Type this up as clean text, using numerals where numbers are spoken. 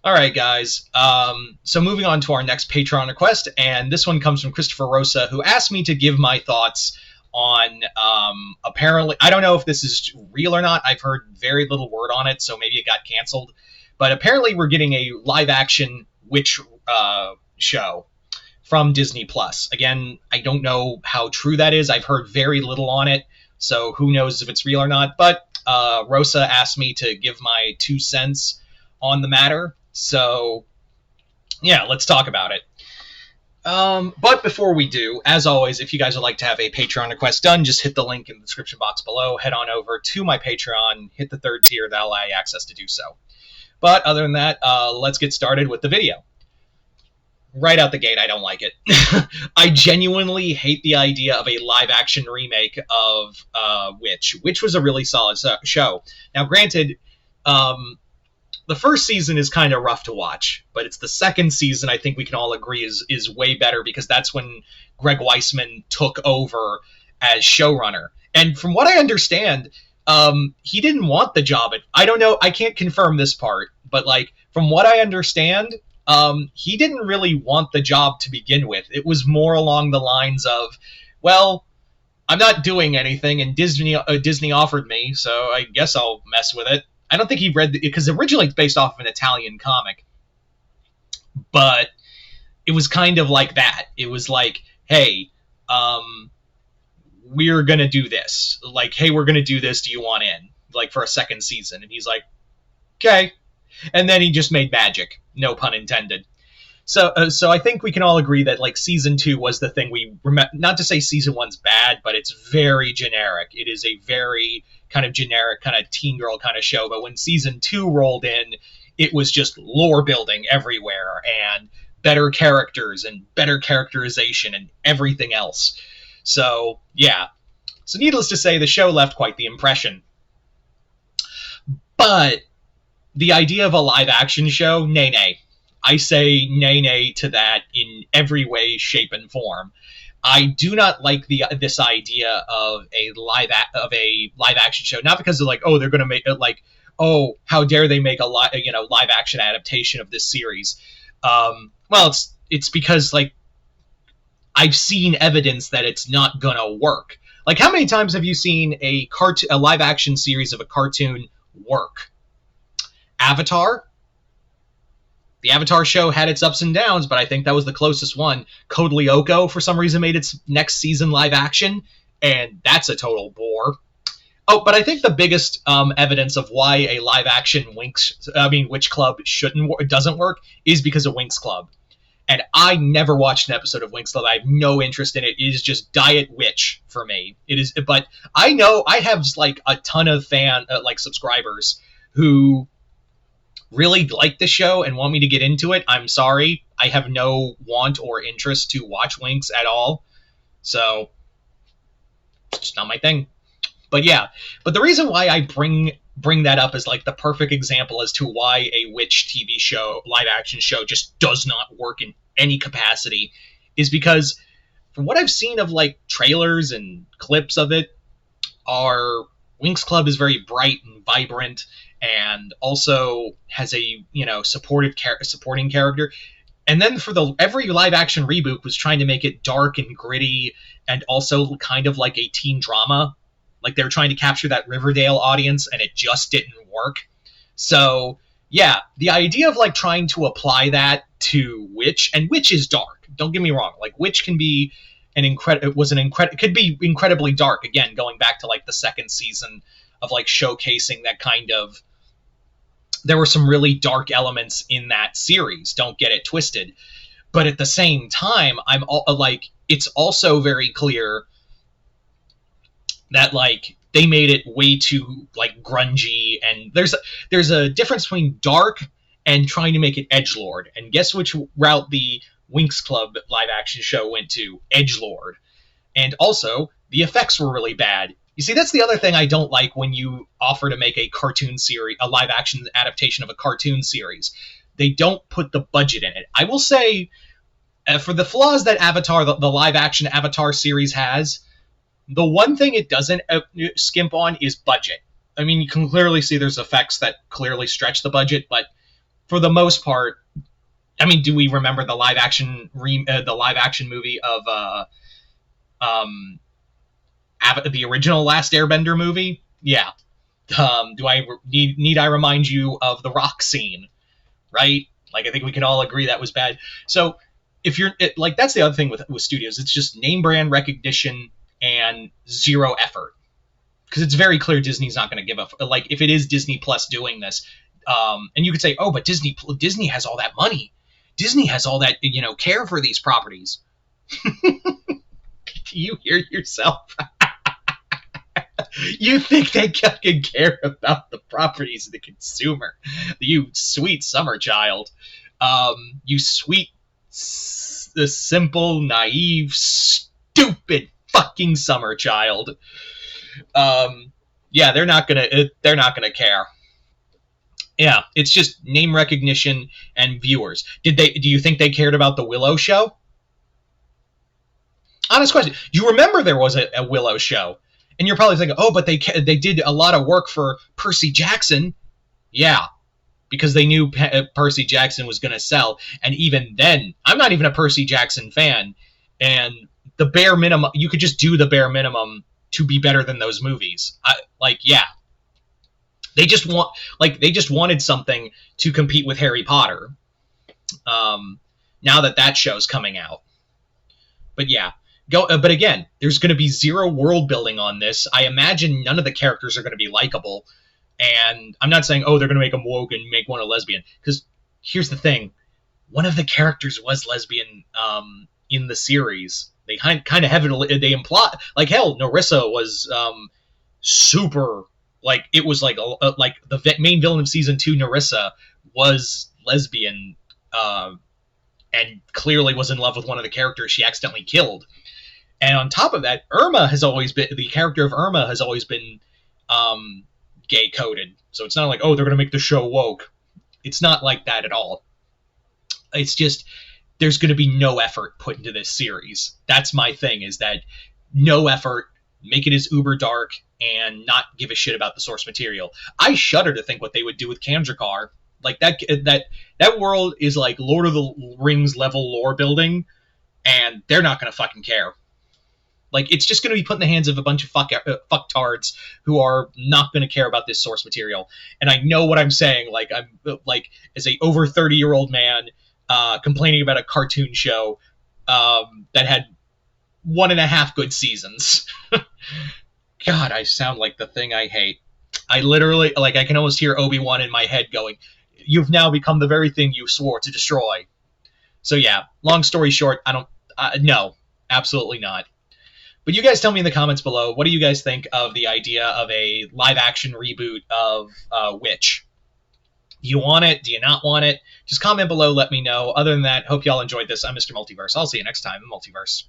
All right, guys. So moving on to our next Patreon request, and this one comes from Christopher Rosa, who asked me to give my thoughts on apparently, I don't know if this is real or not. I've heard very little word on it, so maybe it got canceled. But apparently, we're getting a live-action witch show from Disney Plus. Again, I don't know how true that is. I've heard very little on it, so who knows if it's real or not. But Rosa asked me to give my 2 cents on the matter. So, yeah, let's talk about it. But before we do, as always, if you guys would like to have a Patreon request done, just hit the link in the description box below. Head on over to my Patreon, hit the third tier, that'll allow you access to do so. But other than that, let's get started with the video. Right out the gate, I don't like it. I genuinely hate the idea of a live-action remake of Witch. Witch was a really solid show. Now, granted, the first season is kind of rough to watch, but it's the second season I think we can all agree is way better, because that's when Greg Weisman took over as showrunner. And from what I understand, he didn't want the job. I don't know, I can't confirm this part, but like from what I understand, he didn't really want the job to begin with. It was more along the lines of, well, I'm not doing anything, and Disney offered me, so I guess I'll mess with it. I don't think he read because originally it's based off of an Italian comic, but it was kind of like that. It was like, hey, we're gonna do this. Like, hey, we're gonna do this. Do you want in? Like for a second season, and he's like, okay. And then he just made magic. No pun intended. So I think we can all agree that like season 2 was the thing we remember. Not to say season 1's bad, but it's very generic. It is a very kind of generic, kind of teen girl kind of show. But when season 2 rolled in, it was just lore building everywhere and better characters and better characterization and everything else. So yeah. So needless to say, the show left quite the impression. But the idea of a live action show, nay nay. I say nay to that in every way, shape, and form. I do not like this idea of a live action show, not because of like, oh, they're going to make it like, oh, how dare they make a live action adaptation of this series. Well, it's because like I've seen evidence that it's not gonna work. Like, how many times have you seen a live action series of a cartoon work? Avatar. The Avatar show had its ups and downs, but I think that was the closest one. Code Lyoko, for some reason, made its next season live action, and that's a total bore. Oh, but I think the biggest evidence of why a live action Witch Club doesn't work is because of Winx Club. And I never watched an episode of Winx Club. I have no interest in it. It is just diet witch for me. It is, but I know I have like a ton of subscribers who really like the show and want me to get into it. I'm sorry, I have no want or interest to watch Winx at all, so it's just not my thing. But yeah, but the reason why I bring that up is like the perfect example as to why a witch TV show, live action show, just does not work in any capacity, is because from what I've seen of like trailers and clips of it, our Winx Club is very bright and vibrant, and also has a supporting character. And then for every live action reboot was trying to make it dark and gritty, and also kind of like a teen drama. Like they were trying to capture that Riverdale audience, and it just didn't work. So yeah, the idea of like trying to apply that to Witch, and Witch is dark. Don't get me wrong. Like Witch can be could be incredibly dark. Again, going back to like the second season of like showcasing that kind of. There were some really dark elements in that series. Don't get it twisted. But at the same time, it's also very clear that like they made it way too like grungy, and there's a difference between dark and trying to make it edgelord. And guess which route the Winx Club live action show went to? Edgelord. And also, the effects were really bad. You see, that's the other thing I don't like when you offer to make a cartoon series, a live action adaptation of a cartoon series. They don't put the budget in it. I will say, for the flaws that Avatar, the live action Avatar series has, the one thing it doesn't skimp on is budget. I mean, you can clearly see there's effects that clearly stretch the budget, but for the most part, I mean, do we remember the live action movie of um, the original Last Airbender movie? Yeah. Do I need I remind you of the rock scene? Right? Like, I think we can all agree that was bad. So if you're like, that's the other thing with studios. It's just name brand recognition and zero effort, because it's very clear Disney's not going to give a like, if it is Disney Plus doing this. And you could say, oh, but Disney has all that money. Disney has all that, care for these properties. Do you hear yourself? You think they can care about the properties of the consumer? You sweet summer child. You sweet, the simple, naive, stupid fucking summer child. Yeah, they're not gonna care. Yeah, it's just name recognition and viewers. Do you think they cared about the Willow show? Honest question. You remember there was a Willow show, and you're probably thinking, oh, but they did a lot of work for Percy Jackson. Yeah, because they knew Percy Jackson was going to sell, and even then, I'm not even a Percy Jackson fan, and the bare minimum, you could just do the bare minimum to be better than those movies. Yeah, they just wanted something to compete with Harry Potter. Now that show's coming out, but yeah. But again, there's going to be zero world building on this. I imagine none of the characters are going to be likable. And I'm not saying, oh, they're going to make them woke and make one a lesbian. Because here's the thing. One of the characters was lesbian in the series. They kind of heavily, they imply, like, hell, Narissa was super, like, it was like the main villain of season 2, Narissa, was lesbian and clearly was in love with one of the characters she accidentally killed. And on top of that, the character of Irma has always been gay coded. So it's not like, oh, they're going to make the show woke. It's not like that at all. It's just, there's going to be no effort put into this series. That's my thing, is that no effort, make it as uber dark, and not give a shit about the source material. I shudder to think what they would do with Kandrakar. Like, that world is like Lord of the Rings level lore building, and they're not going to fucking care. Like, it's just going to be put in the hands of a bunch of fucktards who are not going to care about this source material. And I know what I'm saying. Like, I'm like, as a over 30-year-old man complaining about a cartoon show that had 1.5 good seasons. God, I sound like the thing I hate. I literally, like, I can almost hear Obi-Wan in my head going, "You've now become the very thing you swore to destroy." So yeah, long story short, no, absolutely not. But you guys tell me in the comments below, what do you guys think of the idea of a live-action reboot of Witch? Do you want it? Do you not want it? Just comment below, let me know. Other than that, hope y'all enjoyed this. I'm Mr. Multiverse. I'll see you next time in Multiverse.